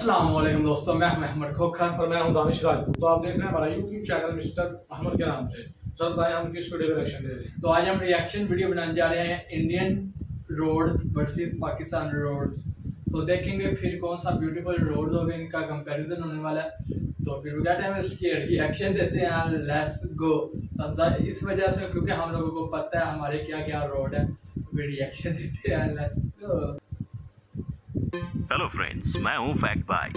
अस्सलाम वालेकुम दोस्तों, मैं अहमद खोखर और मैं हूं दानिश राजपूत। तो आप देख रहे हैं हमारा यूट्यूब चैनल मिस्टर अहमद के नाम से। चलता है हम किस वीडियो का रिएक्शन दे रहे हैं। तो आज हम रिएक्शन वीडियो बनाने जा रहे हैं Indian roads versus Pakistan roads. तो देखेंगे फिर कौन सा ब्यूटीफुल रोड होगा, इनका कंपैरिजन होने वाला है। तो फिर बिना टाइम वेस्ट किए रिएक्शन देते हैं, लेट्स गो। इस वजह से क्योंकि हम लोगों को पता है हमारे क्या क्या रोड है, फिर रिएक्शन देते हैं, लेट्स गो। हेलो फ्रेंड्स, मैं हूं फैक्ट बाय।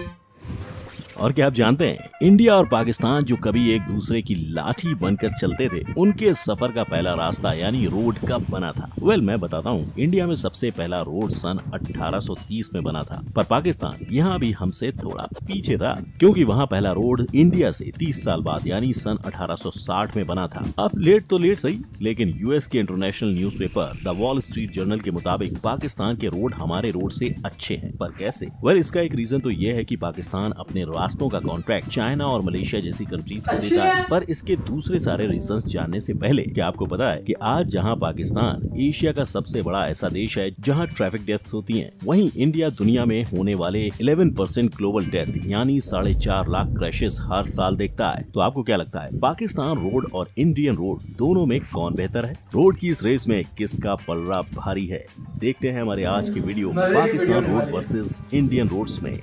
और क्या आप जानते हैं, इंडिया और पाकिस्तान जो कभी एक दूसरे की लाठी बनकर चलते थे, उनके सफर का पहला रास्ता यानी रोड कब बना था? मैं बताता हूँ। इंडिया में सबसे पहला रोड सन 1830 में बना था, पर पाकिस्तान यहाँ भी हमसे थोड़ा पीछे था, क्योंकि वहाँ पहला रोड इंडिया से 30 साल बाद यानी सन 1860 में बना था। अब लेट तो लेट सही, लेकिन यूएस के international newspaper the wall street journal के मुताबिक पाकिस्तान के रोड हमारे रोड से अच्छे हैं। पर कैसे? इसका एक रीजन तो ये है कि पाकिस्तान अपने रास्तों का कॉन्ट्रैक्ट चाइना और मलेशिया जैसी कंट्रीज को देता है। पर इसके दूसरे सारे रीजंस जानने से पहले क्या आपको पता है कि आज जहां पाकिस्तान एशिया का सबसे बड़ा ऐसा देश है जहां ट्रैफिक डेथ्स होती हैं, वहीं इंडिया दुनिया में होने वाले 11% ग्लोबल डेथ यानी 4.5 लाख क्रैशेस हर साल देखता है। तो आपको क्या लगता है, पाकिस्तान रोड और इंडियन रोड दोनों में कौन बेहतर है? रोड की इस रेस में किसका पलड़ा भारी है? देखते हैं हमारे आज की video Pakistan road versus Indian roads में।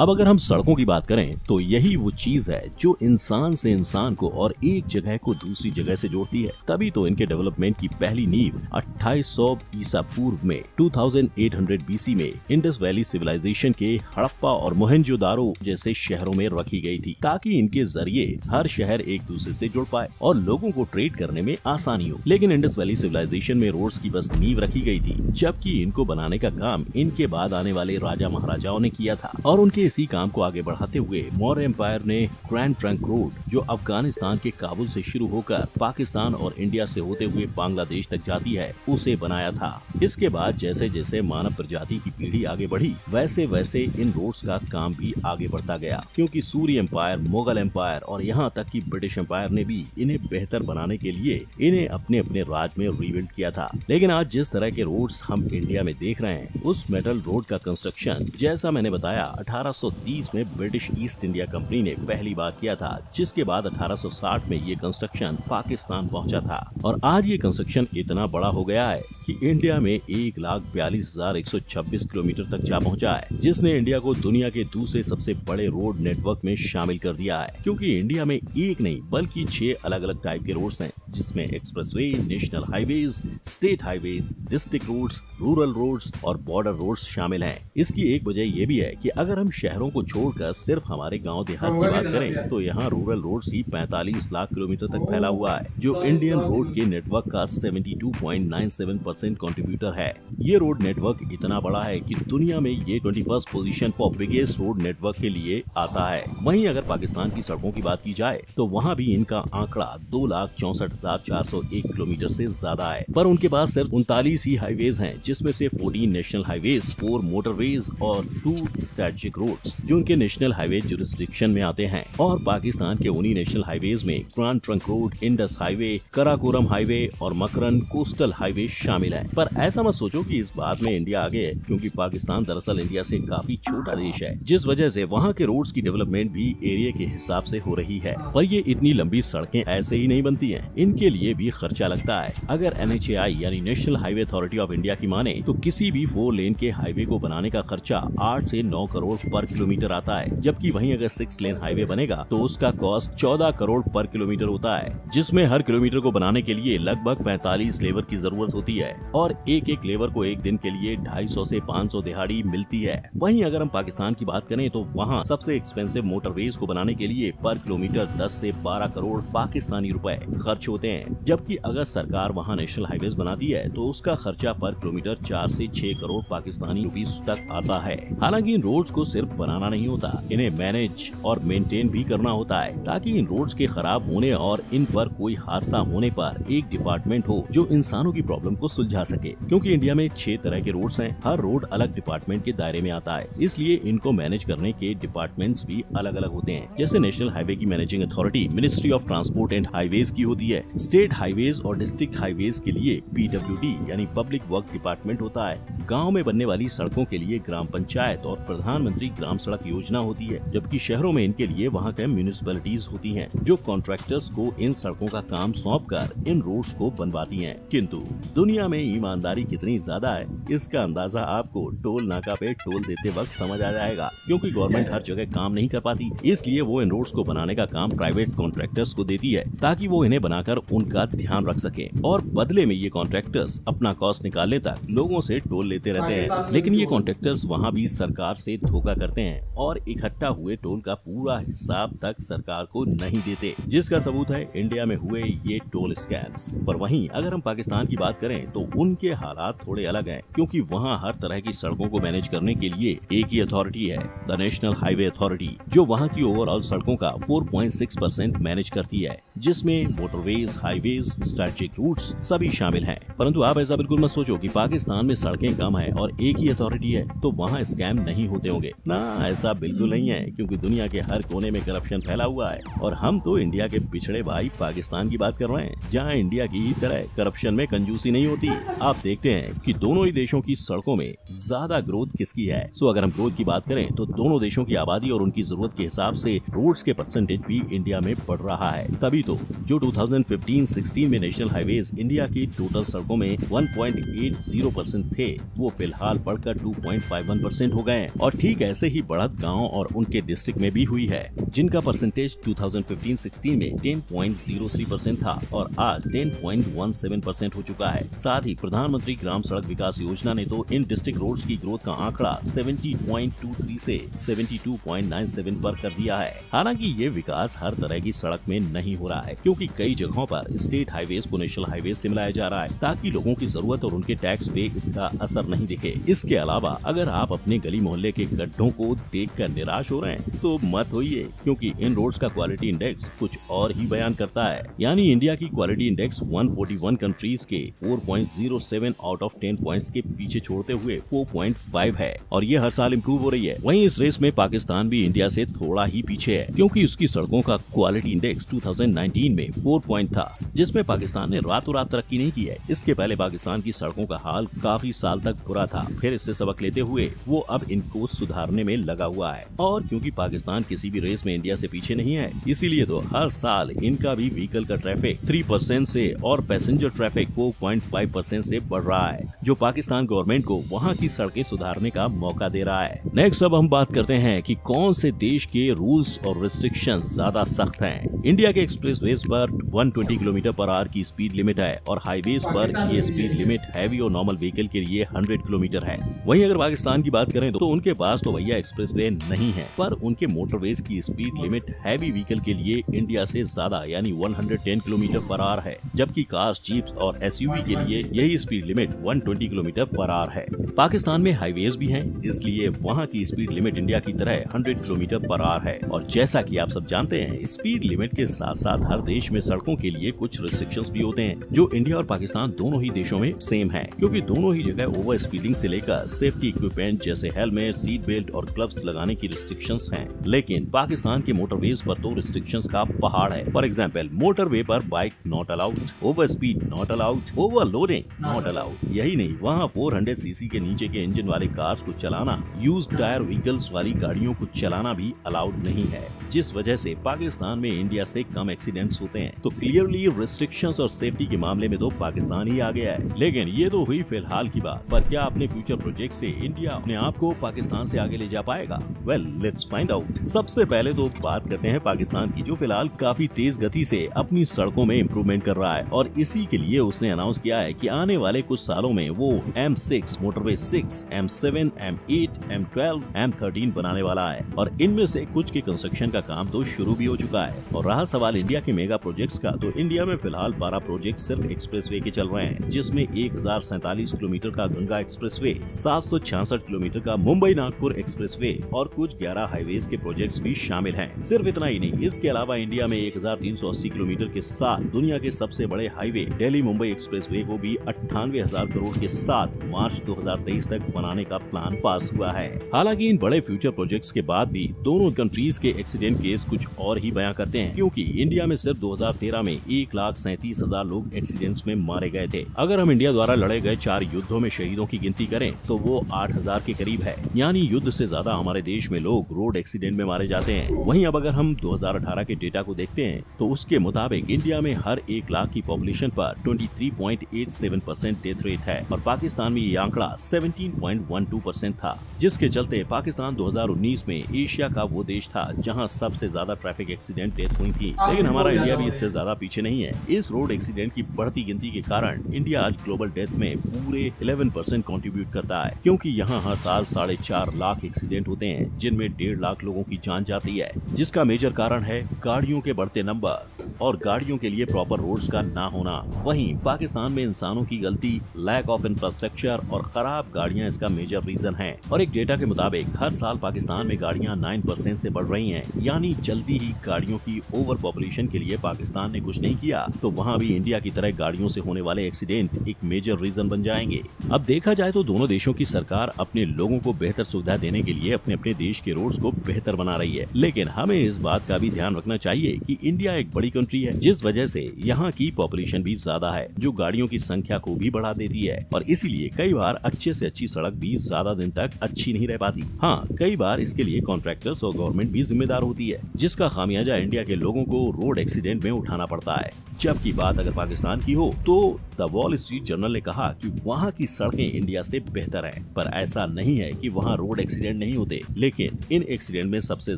अब अगर हम सड़कों की बात करें तो यही वो चीज है जो इंसान से इंसान को और एक जगह को दूसरी जगह से जोड़ती है। तभी तो इनके डेवलपमेंट की पहली नींव 2800 ईसा पूर्व में 2800 बीसी में इंडस वैली सिविलाइजेशन के हड़प्पा और मोहनजोदारो जैसे शहरों में रखी गई थी, ताकि इनके जरिए हर शहर एक दूसरे से जुड़ पाए और लोगों को ट्रेड करने में आसानी हो। लेकिन इंडस वैली सिविलाइजेशन में रोड्स की बस नींव रखी गई थी, जबकि इनको बनाने का काम इनके बाद आने वाले राजा महाराजाओं ने किया था। और उनके इसी काम को आगे बढ़ाते हुए मौर्य एम्पायर ने ग्रैंड ट्रंक रोड, जो अफगानिस्तान के काबुल से शुरू होकर पाकिस्तान और इंडिया से होते हुए बांग्लादेश तक जाती है, उसे बनाया था। इसके बाद जैसे जैसे मानव प्रजाति की पीढ़ी आगे बढ़ी, वैसे वैसे इन रोड्स का काम भी आगे बढ़ता गया, क्योंकि सूर्य एम्पायर, मुगल एम्पायर और यहाँ तक कि ब्रिटिश एम्पायर ने भी इन्हें बेहतर बनाने के लिए इन्हें अपने अपने राज में रीबिल्ड किया था। लेकिन आज जिस तरह के रोड्स हम इंडिया में देख रहे हैं, उस मेटल रोड का कंस्ट्रक्शन जैसा मैंने बताया 1830 में ब्रिटिश ईस्ट इंडिया कंपनी ने पहली बार किया था, जिसके बाद 1860 में ये कंस्ट्रक्शन पाकिस्तान पहुंचा था। और आज ये कंस्ट्रक्शन इतना बड़ा हो गया है कि इंडिया में 1,42,126 किलोमीटर तक जा पहुंचा है, जिसने इंडिया को दुनिया के दूसरे सबसे बड़े रोड नेटवर्क में शामिल कर दिया है। क्योंकि इंडिया में एक नहीं बल्कि 6 अलग अलग टाइप के रोड्स हैं, जिसमें expressway, national highways, state highways, district roads, rural roads और बॉर्डर रोड्स शामिल हैं। इसकी एक वजह यह भी है कि अगर हम शहरों को छोड़कर सिर्फ हमारे गांव देहात की बात करें तो यहाँ रूरल रोड ही 45 लाख किलोमीटर तक फैला हुआ है, जो इंडियन रोड के नेटवर्क का 72.97% कंट्रीब्यूटर है। ये रोड नेटवर्क इतना बड़ा है कि दुनिया में ये 21st position for biggest road network के लिए आता है। वहीं अगर पाकिस्तान की सड़कों की बात की जाए तो वहाँ भी इनका आंकड़ा 2,64,401 किलोमीटर से ज्यादा है, पर उनके पास सिर्फ 39 ही हाईवेज हैं, जिसमें से 14 नेशनल हाईवेज, 4 मोटरवेज और 2 स्ट्रेटेजिक रोड्स जो उनके नेशनल हाईवे जुरिस्डिक्शन में आते हैं। और पाकिस्तान के उन्हीं नेशनल हाईवेज में grand trunk road, Indus highway, Karakoram highway और मकरन कोस्टल हाईवे शामिल है। पर ऐसा मत सोचो कि इस बात में इंडिया आगे है, क्योंकि पाकिस्तान दरअसल इंडिया से काफी छोटा देश है, जिस वजह से वहाँ के रोड्स की डेवलपमेंट भी एरिया के हिसाब से हो रही है। पर ये इतनी लंबी सड़कें ऐसे ही नहीं बनती हैं, इनके लिए भी खर्चा लगता है। अगर NHAI यानी national highway authority of India की माने तो किसी भी 4 लेन के हाईवे को बनाने का खर्चा 8 से 9 करोड़ पर किलोमीटर आता है, जबकि वहीं अगर 6 लेन हाईवे बनेगा तो उसका कॉस्ट 14 करोड़ पर किलोमीटर होता है, जिसमें हर किलोमीटर को बनाने के लिए लगभग 45 लेबर की जरूरत होती है और एक एक लेबर को एक दिन के लिए 250 से 500 दिहाड़ी मिलती है। वहीं अगर हम पाकिस्तान की बात करें तो वहाँ सबसे एक्सपेंसिव मोटरवेज को बनाने के लिए पर किलोमीटर 10 से 12 करोड़ पाकिस्तानी रुपए खर्च होते हैं, जबकि अगर सरकार वहाँ नेशनल हाईवेज बनाती है तो उसका खर्चा पर किलोमीटर 4 से 6 करोड़ पाकिस्तानी रुपीस तक आता है। हालांकि इन रोड्स को सिर्फ सिर्फ बनाना नहीं होता, इन्हें मैनेज और मेंटेन भी करना होता है ताकि इन रोड्स के खराब होने और इन पर कोई हादसा होने पर एक डिपार्टमेंट हो जो इंसानों की प्रॉब्लम को सुलझा सके। क्योंकि इंडिया में 6 तरह के रोड्स हैं, हर रोड अलग डिपार्टमेंट के दायरे में आता है, इसलिए इनको मैनेज करने के डिपार्टमेंट्स भी अलग अलग होते हैं। जैसे नेशनल हाईवे की managing authority ministry of transport and highways की होती है। स्टेट हाईवेज और डिस्ट्रिक्ट हाईवेज के लिए PWD यानी पब्लिक वर्क डिपार्टमेंट होता है। गाँव में बनने वाली सड़कों के लिए ग्राम पंचायत और प्रधानमंत्री ग्राम सड़क योजना होती है, जबकि शहरों में इनके लिए वहाँ के म्यूनिसिपैलिटीज होती हैं, जो कॉन्ट्रैक्टर्स को इन सड़कों का काम सौंपकर इन रोड्स को बनवाती हैं। किंतु दुनिया में ईमानदारी कितनी ज्यादा है, इसका अंदाजा आपको टोल नाका पे टोल देते वक्त समझ आ जाएगा। क्योंकि गवर्नमेंट हर जगह काम नहीं कर पाती, इसलिए वो इन रोड्स को बनाने का काम प्राइवेट कॉन्ट्रैक्टर्स को देती है ताकि वो इन्हें बनाकर उनका ध्यान रख सके, और बदले में ये कॉन्ट्रैक्टर्स अपना कॉस्ट निकालने तक लोगों से टोल लेते रहते हैं। लेकिन ये कॉन्ट्रैक्टर्स वहाँ भी सरकार से धोखा करते हैं और इकट्ठा हुए टोल का पूरा हिसाब तक सरकार को नहीं देते, जिसका सबूत है इंडिया में हुए ये टोल स्कैम्स। पर वहीं अगर हम पाकिस्तान की बात करें तो उनके हालात थोड़े अलग हैं, क्योंकि वहाँ हर तरह की सड़कों को मैनेज करने के लिए एक ही अथॉरिटी है, द नेशनल हाईवे अथॉरिटी, जो वहाँ की ओवरऑल सड़कों का 4.6% मैनेज करती है, जिसमें मोटरवेज, हाईवेज, स्ट्रेटेजिक रूट्स सभी शामिल हैं। परंतु आप ऐसा बिल्कुल मत सोचो कि पाकिस्तान में सड़कें कम है और एक ही अथॉरिटी है तो वहाँ स्कैम नहीं होते होंगे। ना, ऐसा बिल्कुल नहीं है, क्योंकि दुनिया के हर कोने में करप्शन फैला हुआ है, और हम तो इंडिया के पिछड़े भाई पाकिस्तान की बात कर रहे हैं, जहाँ इंडिया की ही तरह करप्शन में कंजूसी नहीं होती। आप देखते हैं कि दोनों ही देशों की सड़कों में ज्यादा ग्रोथ किसकी है। सो अगर हम ग्रोथ की बात करें तो दोनों देशों की आबादी और उनकी जरूरत के हिसाब से रोड्स के परसेंटेज भी इंडिया में बढ़ रहा है। तभी तो जो 2015-16 में नेशनल हाईवेज इंडिया की टोटल सड़कों में 1.80% थे, वो फिलहाल बढ़कर 2.51% हो गए हैं। और ठीक ऐसे ही बढ़त गाँव और उनके डिस्ट्रिक्ट में भी हुई है, जिनका परसेंटेज 2015-16 में 10.03% था और आज 10.17% हो चुका है। साथ ही प्रधानमंत्री ग्राम सड़क विकास योजना ने तो इन डिस्ट्रिक्ट रोड्स की ग्रोथ का आंकड़ा 70.23 से 72.97 पर कर दिया है। हालांकि ये विकास हर तरह की सड़क में नहीं हो रहा है, क्योंकि कई जगहों पर स्टेट हाईवेज को नेशनल हाईवेज से मिलाया जा रहा है ताकि लोगों की जरूरत और उनके टैक्स पे इसका असर नहीं दिखे। इसके अलावा अगर आप अपने गली मोहल्ले के गड्ढों को देखकर निराश हो रहे हैं तो मत होइए, क्योंकि इन रोड्स का क्वालिटी इंडेक्स कुछ और ही बयान करता है। यानी इंडिया की क्वालिटी इंडेक्स 141 कंट्रीज के 4.07 आउट ऑफ 10 पॉइंट्स के पीछे छोड़ते हुए 4.5 है, और ये हर साल इम्प्रूव हो रही है। वहीं इस रेस में पाकिस्तान भी इंडिया से थोड़ा ही पीछे है, क्योंकि उसकी सड़कों का क्वालिटी इंडेक्स 2019 में 4 पॉइंट था, जिसमें पाकिस्तान ने रातों रात तरक्की नहीं की है। इसके पहले पाकिस्तान की सड़कों का हाल काफी साल तक बुरा था, फिर इससे सबक लेते हुए वो अब इनको सुधारने में लगा हुआ है। और क्योंकि पाकिस्तान किसी भी रेस में इंडिया से पीछे नहीं है, इसीलिए तो हर साल इनका भी व्हीकल का ट्रैफिक 3% से और पैसेंजर ट्रैफिक 4.5% से बढ़ रहा है, जो पाकिस्तान गवर्नमेंट को वहाँ की सड़कें सुधारने का मौका दे रहा है। नेक्स्ट अब हम बात करते हैं कि कौन से देश के रूल्स और रिस्ट्रिक्शंस ज्यादा सख्त हैं। इंडिया के एक्सप्रेसवेज पर 120 किलोमीटर/आवर की स्पीड लिमिट है और हाईवेज पर ये स्पीड लिमिट हैवी और नॉर्मल व्हीकल के लिए 100 किलोमीटर है। वहीं अगर पाकिस्तान की बात करें तो उनके पास तो भैया एक्सप्रेसवे नहीं है, पर उनके मोटरवेज की स्पीड लिमिट हैवी व्हीकल के लिए इंडिया से ज्यादा यानी 110 किलोमीटर/आवर है, जबकि कार्स, जीप्स और SUV के लिए यही स्पीड लिमिट 120 किलोमीटर/आवर है। पाकिस्तान में हाईवेज भी हैं, इसलिए वहाँ की स्पीड लिमिट इंडिया की तरह 100 किलोमीटर/आवर है। और जैसा कि आप सब जानते हैं, स्पीड लिमिट के साथ साथ हर देश में सड़कों के लिए कुछ रिस्ट्रिक्शंस भी होते हैं, जो इंडिया और पाकिस्तान दोनों ही देशों में सेम है, क्योंकि दोनों ही जगह ओवर स्पीडिंग से लेकर सेफ्टी इक्विपमेंट जैसे हेलमेट, सीट बेल्ट और ग्लव्स लगाने की रिस्ट्रिक्शंस हैं। लेकिन पाकिस्तान के मोटरवेज पर तो रिस्ट्रिक्शंस का पहाड़ है। फॉर एग्जांपल, मोटरवे पर bike not allowed, over speed not allowed, overloading not allowed. यही नहीं, वहाँ 400 सीसी के नीचे के इंजन वाले कार्स को चलाना, यूज्ड टायर व्हीकल्स वाली गाड़ियों को चलाना भी अलाउड नहीं है, जिस वजह से पाकिस्तान में इंडिया से कम एक्सीडेंट्स होते हैं। तो क्लियरली रिस्ट्रिक्शंस और सेफ्टी के मामले में तो पाकिस्तान ही आ गया है। लेकिन ये तो हुई फिलहाल की बात, पर क्या अपने फ्यूचर प्रोजेक्ट से इंडिया अपने आप को पाकिस्तान से आगे ले जा पाएगा? Well, let's find out. सबसे पहले तो बात करते हैं पाकिस्तान की, जो फिलहाल काफी तेज गति से अपनी सड़कों में इम्प्रूवमेंट कर रहा है, और इसी के लिए उसने अनाउंस किया है कि आने वाले कुछ सालों में वो M6, motorway 6, M7, M8, M12, M13 बनाने वाला है, और इनमें से कुछ के कंस्ट्रक्शन का काम तो शुरू भी हो चुका है। और रहा सवाल इंडिया के मेगा प्रोजेक्ट्स का, तो इंडिया में फिलहाल 12 प्रोजेक्ट सिर्फ एक्सप्रेसवे के चल रहे हैं, जिसमें 1047 किलोमीटर का गंगा एक्सप्रेसवे, 766 किलोमीटर का मुंबई नागपुर एक्सप्रेस एक्सप्रेसवे और कुछ 11 हाईवेज के प्रोजेक्ट्स भी शामिल हैं। सिर्फ इतना ही नहीं, इसके अलावा इंडिया में 1380 किलोमीटर के साथ दुनिया के सबसे बड़े हाईवे दिल्ली मुंबई एक्सप्रेसवे को भी 98,000 करोड़ के साथ मार्च 2023 तक बनाने का प्लान पास हुआ है। हालांकि इन बड़े फ्यूचर प्रोजेक्ट्स के बाद भी दोनों कंट्रीज के एक्सीडेंट केस कुछ और ही बयां करते हैं, क्योंकि इंडिया में सिर्फ 2013 में 1,37,000 लोग एक्सीडेंट्स में मारे गए थे। अगर हम इंडिया द्वारा लड़े गए 4 युद्धों में शहीदों की गिनती करें तो वो 8,000 के करीब है, यानी युद्ध से ज्यादा हमारे देश में लोग रोड एक्सीडेंट में मारे जाते हैं। वहीं अब अगर हम 2018 के डेटा को देखते हैं तो उसके मुताबिक इंडिया में हर 1 लाख की पॉपुलेशन पर 23.87% डेथ रेट है और पाकिस्तान में ये आंकड़ा 17.12% था, जिसके चलते पाकिस्तान 2019 में एशिया का वो देश था जहां सबसे ज्यादा ट्रैफिक एक्सीडेंट डेथ हुई थी। लेकिन हमारा इंडिया भी इससे ज्यादा पीछे नहीं है। इस रोड एक्सीडेंट की बढ़ती गिनती के कारण इंडिया आज ग्लोबल डेथ में पूरे 11% कंट्रीब्यूट करता है, क्योंकि यहाँ हर साल 4.5 लाख एक्सीडेंट होते हैं, जिनमें 1.5 लाख लोगों की जान जाती है, जिसका मेजर कारण है गाड़ियों के बढ़ते नंबर और गाड़ियों के लिए प्रॉपर रोड्स का ना होना। वहीं पाकिस्तान में इंसानों की गलती, लैक ऑफ इंफ्रास्ट्रक्चर और खराब गाड़ियां इसका मेजर रीजन है। और एक डेटा के मुताबिक हर साल पाकिस्तान में गाड़ियां 9% से बढ़ रही हैं, यानी जल्दी ही गाड़ियों की ओवर पॉपुलेशन के लिए पाकिस्तान ने कुछ नहीं किया तो वहाँ भी इंडिया की तरह गाड़ियों से होने वाले एक्सीडेंट एक मेजर रीजन बन जाएंगे। अब देखा जाए तो दोनों देशों की सरकार अपने लोगों को बेहतर सुविधा देने के लिए अपने अपने देश के रोड्स को बेहतर बना रही है, लेकिन हमें इस बात का भी ध्यान रखना चाहिए कि इंडिया एक बड़ी कंट्री है, जिस वजह से यहाँ की पॉपुलेशन भी ज्यादा है, जो गाड़ियों की संख्या को भी बढ़ा देती है और इसीलिए कई बार अच्छे से अच्छी सड़क भी ज्यादा दिन तक अच्छी नहीं रह पाती। हाँ, कई बार इसके लिए कॉन्ट्रैक्टर्स और गवर्नमेंट भी जिम्मेदार होती है, जिसका खामियाजा इंडिया के लोगों को रोड एक्सीडेंट में उठाना पड़ता है। जबकि बात अगर पाकिस्तान की हो तो द वॉल स्ट्रीट जर्नल ने कहा कि वहाँ की सड़कें इंडिया से बेहतर है, पर ऐसा नहीं है कि वहाँ रोड एक्सीडेंट नहीं होते, लेकिन इन एक्सीडेंट में सबसे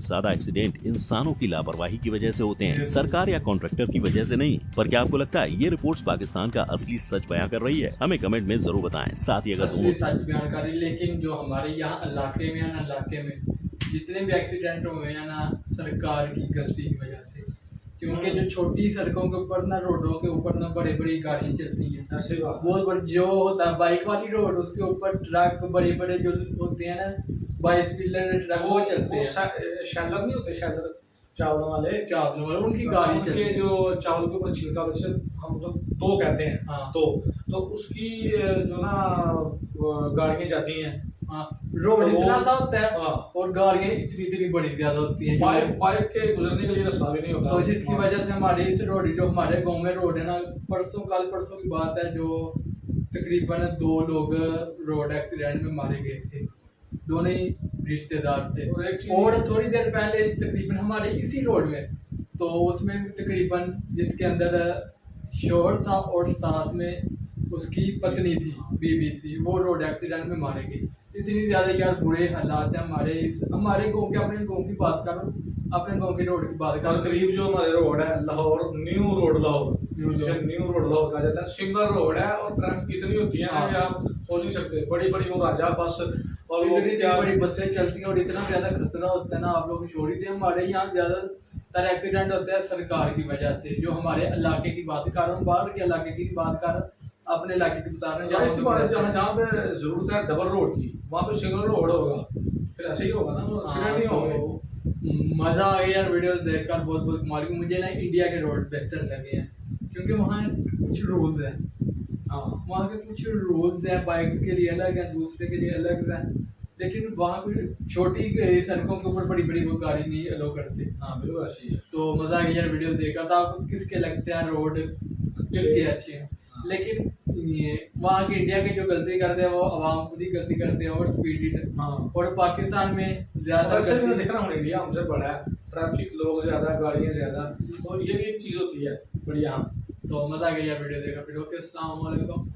ज्यादा एक्सीडेंट इंसानों की लापरवाही की वजह से होते हैं, सरकार या कॉन्ट्रैक्टर की वजह से नहीं। पर क्या आपको लगता है ये रिपोर्ट्स पाकिस्तान का असली सच बयां कर रही है? हमें कमेंट में जरूर बताएं। साथ ही अगर असली सच बयान कर रही, लेकिन जो हमारे यहाँ इलाके में जितने भी एक्सीडेंट हुए हैं ना, सरकार की गलती की वजह से, क्योंकि जो छोटी सड़कों के ऊपर ना, रोडों के ऊपर ना बड़ी बड़ी गाड़ियाँ चलती हैं, बहुत बड़ी जो होता है बाइक वाली रोड, उसके ऊपर ट्रक बड़े बड़े जो होते हैं ना, 22 व्हीलर ट्रक वो चलते हैं। शैलर नहीं होते, शैलर चावलों वाले उनकी गाड़ी चलती है, जो चावल के ऊपर छिलका वैसे हम लोग तो कहते हैं। हाँ। तो उसकी जो ना गाड़ियाँ जाती हैं। हाँ, रोड इतना सा होता है। हाँ। और गाड़ियाँ इतनी बड़ी ज्यादा होती हैं, बाइक के गुजरने के लिए रास्ता भी नहीं होता, तो जिसकी वजह से हमारे इस रोड, जो हमारे गांव में रोड है ना, कल परसों की बात है, जो तकरीबन 2 लोग रोड एक्सीडेंट में मारे गए थे, दोनों ही रिश्तेदार थे। और थोड़ी देर पहले तकरीबन हमारे इसी रोड में, तो उसमें तकरीबन जिसके अंदर शोहर था और साथ में उसकी पत्नी थी, बीवी थी, वो रोड एक्सीडेंट में मारे गई। इतनी ज्यादा यार बुरे हालात है हमारे गाँव के। अपने गाँव की बात करो, अपने गाँव की रोड की बात करो, करीब जो हमारे रोड है लाहौर न्यू रोड लाहौर कहा जाता है, सिंगल रोड है और ट्रैफिक इतनी होती है ना कि आप सोच नहीं सकते। बड़ी बड़ी वो राजा बस और इतनी बड़ी बसें चलती हैं और इतना ज्यादा खतरा होता है ना, आप लोग छोड़ ही दें। हमारे यहाँ ज्यादातर एक्सीडेंट होता है सरकार की वजह से। जो हमारे इलाके की बात कर रहा हूँ, बाहर के इलाके की बात कर, अपने इलाके की बता रहे हैं। जहाँ पे जरूरत है डबल रोड की, वहाँ पे सिंगल रोड होगा, फिर ऐसे ही होगा ना, एक्सीडेंट नहीं होगा। मजा आ गया यार वीडियोस देखकर, बहुत बहुत कमाल की। मुझे ना इंडिया के रोड बेहतर लगे हैं, क्योंकि वहाँ कुछ रूल्स हैं। हाँ, वहाँ के कुछ रूल्स हैं, बाइक्स के लिए अलग है, दूसरे के लिए अलग है, लेकिन वहाँ कोई छोटी सड़कों के ऊपर बड़ी बड़ी वो गाड़ी नहीं अलो करते। हाँ बिल्कुल अच्छी है। तो मजा आ गया यार वीडियोस देखकर। तो आपको किसके लगते हैं रोड किसके अच्छे हैं? लेकिन ये वहाँ के इंडिया के जो गलती करते हैं वो आवाम खुद ही गलती करते हैं, और स्पीड। हाँ। और पाकिस्तान में ज्यादा दिख रहा हूँ इंडिया हमसे बड़ा है, ट्रैफिक लोग ज्यादा, गाड़ियाँ ज्यादा, तो ये भी एक चीज होती है बढ़िया। तो मजा आ गया वीडियो देखा। फिर ओके, अस्सलाम वालेकुम।